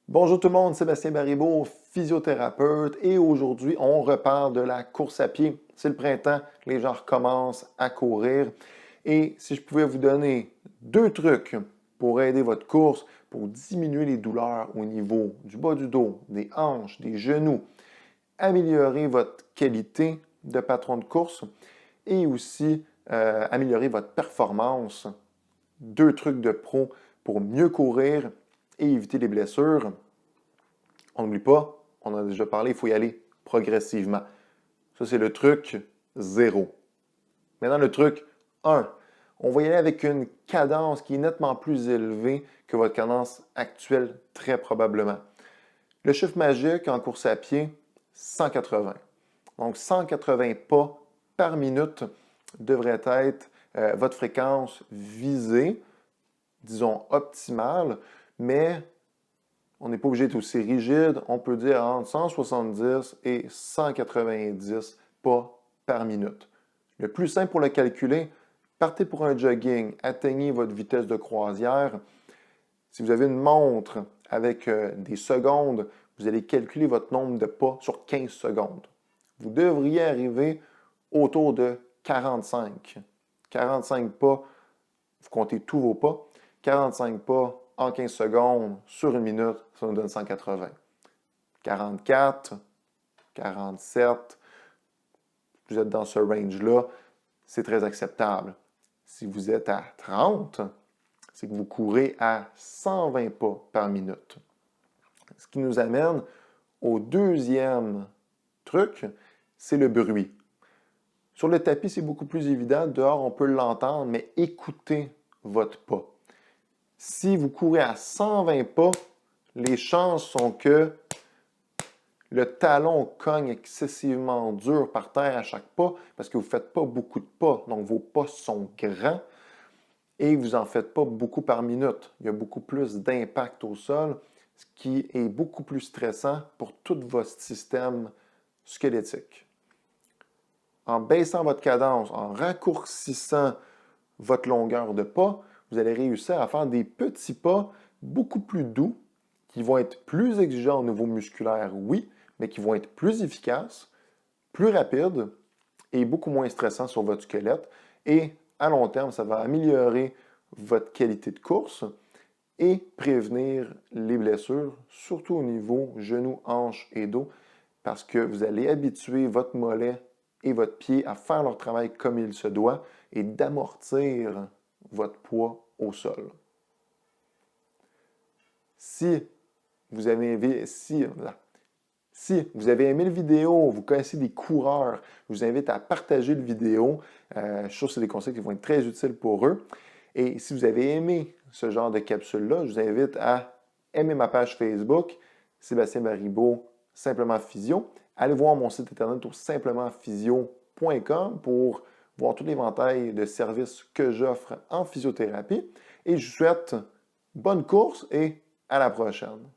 Bonjour tout le monde, Sébastien Baribeau, physiothérapeute, et aujourd'hui, on reparle de la course à pied. C'est le printemps, les gens recommencent à courir. Et si je pouvais vous donner deux trucs pour aider votre course, pour diminuer les douleurs au niveau du bas du dos, des hanches, des genoux, améliorer votre qualité de patron de course et aussi améliorer votre performance, deux trucs de pro pour mieux courir et éviter les blessures. On n'oublie pas, on en a déjà parlé, il faut y aller progressivement. Ça, c'est le truc 0. Maintenant, le truc 1. On va y aller avec une cadence qui est nettement plus élevée que votre cadence actuelle, très probablement. Le chiffre magique en course à pied, 180. Donc, 180 pas par minute devrait être votre fréquence visée, disons optimale, mais on n'est pas obligé d'être aussi rigide. On peut dire entre 170 et 190 pas par minute. Le plus simple pour le calculer, partez pour un jogging, atteignez votre vitesse de croisière. Si vous avez une montre avec des secondes, vous allez calculer votre nombre de pas sur 15 secondes. Vous devriez arriver autour de 45. 45 pas, vous comptez tous vos pas. 45 pas en 15 secondes sur une minute, ça nous donne 180. 44, 47, vous êtes dans ce range-là, c'est très acceptable. Si vous êtes à 30, c'est que vous courez à 120 pas par minute. Ce qui nous amène au deuxième truc, c'est le bruit. Sur le tapis, c'est beaucoup plus évident. Dehors, on peut l'entendre, mais écoutez votre pas. Si vous courez à 120 pas, les chances sont que le talon cogne excessivement dur par terre à chaque pas parce que vous ne faites pas beaucoup de pas. Donc, vos pas sont grands et vous n'en faites pas beaucoup par minute. Il y a beaucoup plus d'impact au sol, ce qui est beaucoup plus stressant pour tout votre système squelettique. En baissant votre cadence, en raccourcissant votre longueur de pas, vous allez réussir à faire des petits pas beaucoup plus doux, qui vont être plus exigeants au niveau musculaire, oui, mais qui vont être plus efficaces, plus rapides et beaucoup moins stressants sur votre squelette. Et à long terme, ça va améliorer votre qualité de course et prévenir les blessures, surtout au niveau genoux, hanches et dos, parce que vous allez habituer votre mollet et votre pied à faire leur travail comme il se doit et d'amortir votre poids au sol. Si vous avez aimé la vidéo, vous connaissez des coureurs, je vous invite à partager la vidéo. Je suis sûr que c'est des conseils qui vont être très utiles pour eux. Et si vous avez aimé ce genre de capsule-là, je vous invite à aimer ma page Facebook, Sébastien Baribeau, Simplement Physio. Allez voir mon site internet au simplementphysio.com pour voir tout l'éventail de services que j'offre en physiothérapie. Et je vous souhaite bonne course et à la prochaine.